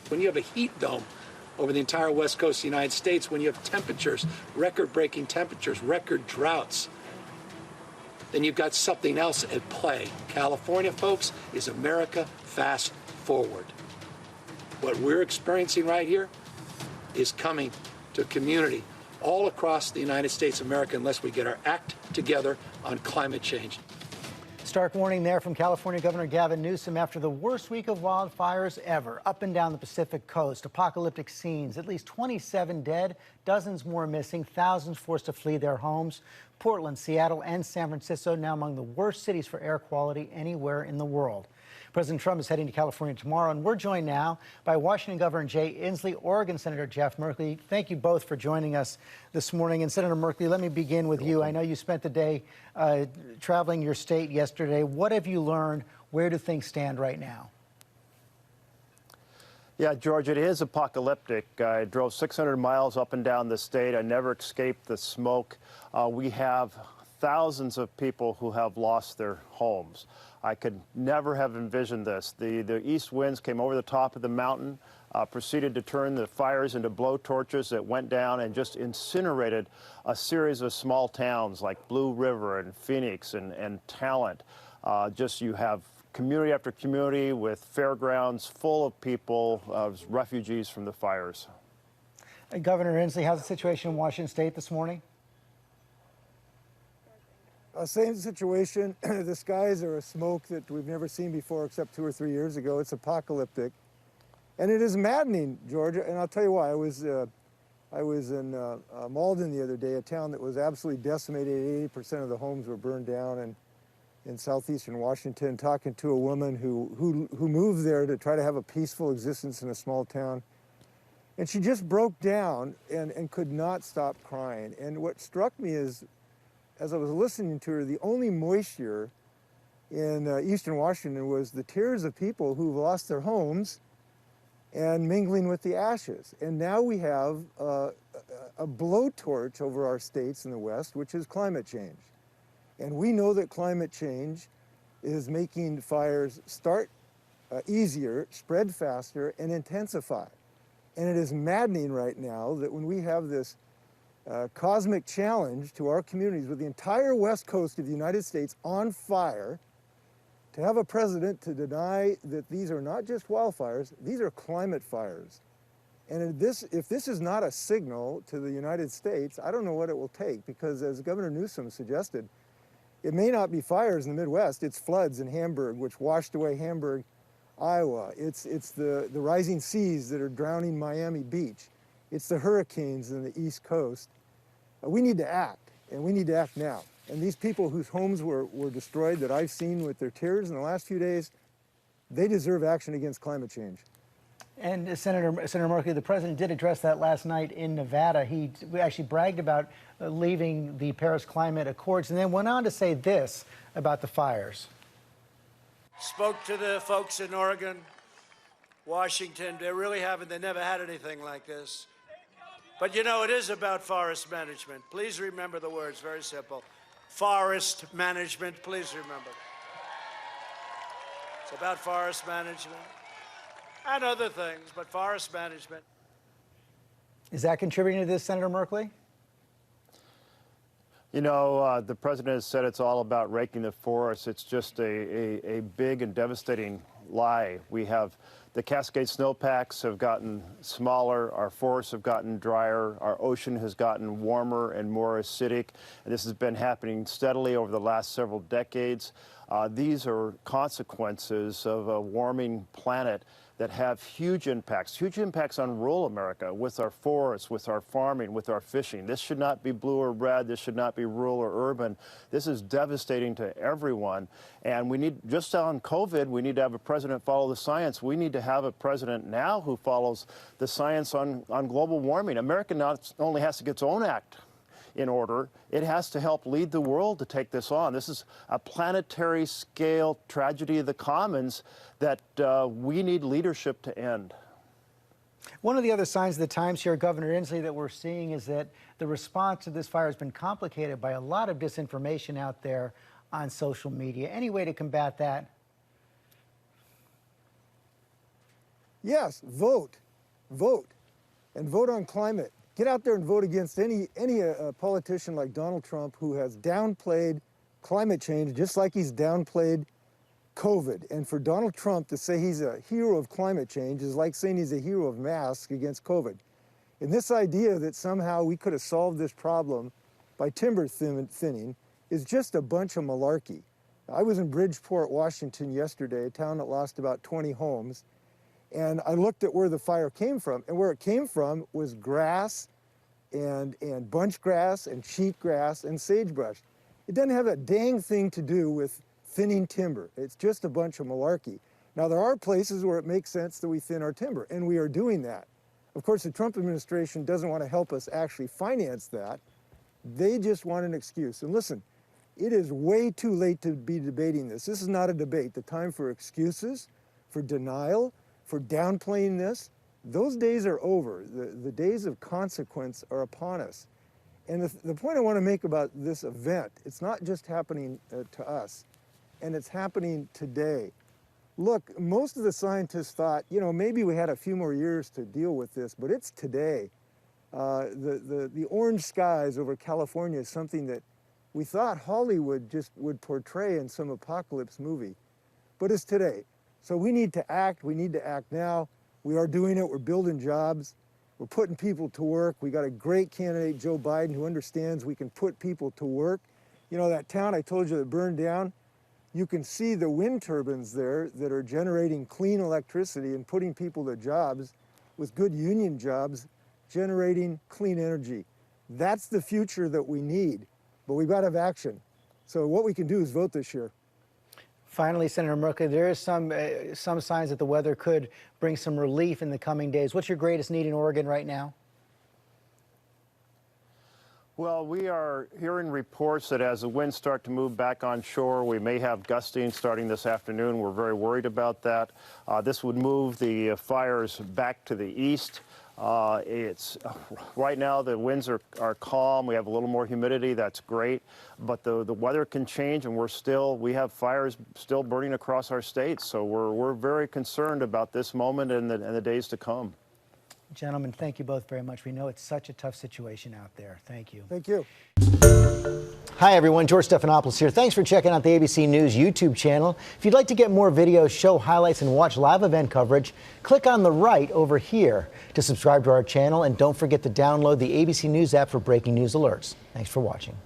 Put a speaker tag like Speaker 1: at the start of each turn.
Speaker 1: When you have a heat dome over the entire west coast of the United States, when you have temperatures, record-breaking temperatures, record droughts, then you've got something else at play. California, folks, is America fast forward. What we're experiencing right here is coming to a community all across the United States of America unless we get our act together on climate change.
Speaker 2: Stark warning there from California Governor Gavin Newsom after the worst week of wildfires ever up and down the Pacific coast. Apocalyptic scenes, at least 27 dead, dozens more missing, thousands forced to flee their homes. Portland, Seattle, and San Francisco now among the worst cities for air quality anywhere in the world. President Trump is heading to California tomorrow, and we're joined now by Washington Governor Jay Inslee, Oregon Senator Jeff Merkley. Thank you both for joining us this morning. And Senator Merkley, let me begin with you. I know you spent the day traveling your state yesterday. What have you learned? Where do things stand right now?
Speaker 3: Yeah, George, it is apocalyptic. I drove 600 miles up and down the state. I never escaped the smoke. We have thousands of people who have lost their homes. I could never have envisioned this. The east winds came over the top of the mountain, proceeded to turn the fires into blowtorches that went down and just incinerated a series of small towns like Blue River and Phoenix and Talent. You have community after community with fairgrounds full of people, refugees from the fires.
Speaker 2: Governor Inslee, how's the situation in Washington State this morning?
Speaker 4: Same situation. The skies are a smoke that we've never seen before except 2 or 3 years ago. It's apocalyptic. And it is maddening, Georgia, and I'll tell you why. I was in Malden the other day, a town that was absolutely decimated. 80% of the homes were burned down, and in southeastern Washington, talking to a woman who moved there to try to have a peaceful existence in a small town. And she just broke down and could not stop crying. And what struck me is, as I was listening to her, the only moisture in eastern Washington was the tears of people who've lost their homes and mingling with the ashes. And now we have a blowtorch over our states in the West, which is climate change. And we know that climate change is making fires start easier, spread faster, and intensify. And it is maddening right now that when we have this cosmic challenge to our communities with the entire west coast of the United States on fire, to have a president to deny that these are not just wildfires, these are climate fires. And if this is not a signal to the United States, I don't know what it will take, because as Governor Newsom suggested, it may not be fires in the Midwest, it's floods in Hamburg, which washed away Hamburg, Iowa. It's the rising seas that are drowning Miami Beach. It's the hurricanes in the East Coast. We need to act, and we need to act now. And these people whose homes were destroyed that I've seen with their tears in the last few days, they deserve action against climate change.
Speaker 2: And Senator Merkley, the president did address that last night in Nevada. He actually bragged about leaving the Paris Climate Accords and then went on to say this about the fires.
Speaker 5: Spoke to the folks in Oregon, Washington. They never had anything like this. But you know, it is about forest management. Please remember the words, very simple. Forest management, please remember. It's about forest management and other things, but forest management.
Speaker 2: Is that contributing to this, Senator Merkley?
Speaker 3: You know, the president has said it's all about raking the forest. It's just a big and devastating lie. We have the Cascade snowpacks have gotten smaller, our forests have gotten drier, our ocean has gotten warmer and more acidic, and this has been happening steadily over the last several decades. These are consequences of a warming planet that have huge impacts on rural America with our forests, with our farming, with our fishing. This should not be blue or red. This should not be rural or urban. This is devastating to everyone. And we need, just on COVID, we need to have a president follow the science. We need to have a president now who follows the science on global warming. America not only has to get its own act in order, it has to help lead the world to take this on. This is a planetary scale tragedy of the commons that we need leadership to end.
Speaker 2: One of the other signs of the times here, Governor Inslee, that we're seeing is that the response to this fire has been complicated by a lot of disinformation out there on social media. Any way to combat that?
Speaker 4: Yes, vote, and vote on climate. Get out there and vote against any politician like Donald Trump who has downplayed climate change just like he's downplayed COVID. And for Donald Trump to say he's a hero of climate change is like saying he's a hero of masks against COVID. And this idea that somehow we could have solved this problem by timber thinning is just a bunch of malarkey. I was in Bridgeport, Washington yesterday, a town that lost about 20 homes. And I looked at where the fire came from, and where it came from was grass and bunch grass and cheatgrass and sagebrush. It doesn't have a dang thing to do with thinning timber. It's just a bunch of malarkey. Now, there are places where it makes sense that we thin our timber, and we are doing that. Of course, the Trump administration doesn't want to help us actually finance that. They just want an excuse. And listen, it is way too late to be debating this. This is not a debate. The time for excuses, for denial, for downplaying this, those days are over. The days of consequence are upon us. And the point I want to make about this event, it's not just happening to us, and it's happening today. Look, most of the scientists thought, you know, maybe we had a few more years to deal with this, but it's today. The orange skies over California is something that we thought Hollywood just would portray in some apocalypse movie, but it's today. So we need to act now. We are doing it, we're building jobs, we're putting people to work. We got a great candidate, Joe Biden, who understands we can put people to work. You know, that town I told you that burned down, you can see the wind turbines there that are generating clean electricity and putting people to jobs with good union jobs, generating clean energy. That's the future that we need, but we've got to have action. So what we can do is vote this year.
Speaker 2: Finally, Senator Merkley, there is some signs that the weather could bring some relief in the coming days. What's your greatest need in Oregon right now?
Speaker 3: Well, we are hearing reports that as the winds start to move back on shore, we may have gusting starting this afternoon. We're very worried about that. This would move the fires back to the east. Right now the winds are calm. We have a little more humidity. That's great, but the weather can change, and we have fires still burning across our state. So we're very concerned about this moment and the days to come.
Speaker 2: Gentlemen, thank you both very much. We know it's such a tough situation out there. Thank you.
Speaker 4: Thank you.
Speaker 2: Hi, everyone. George Stephanopoulos here. Thanks for checking out the ABC News YouTube channel. If you'd like to get more videos, show highlights, and watch live event coverage, click on the right over here to subscribe to our channel. And don't forget to download the ABC News app for breaking news alerts. Thanks for watching.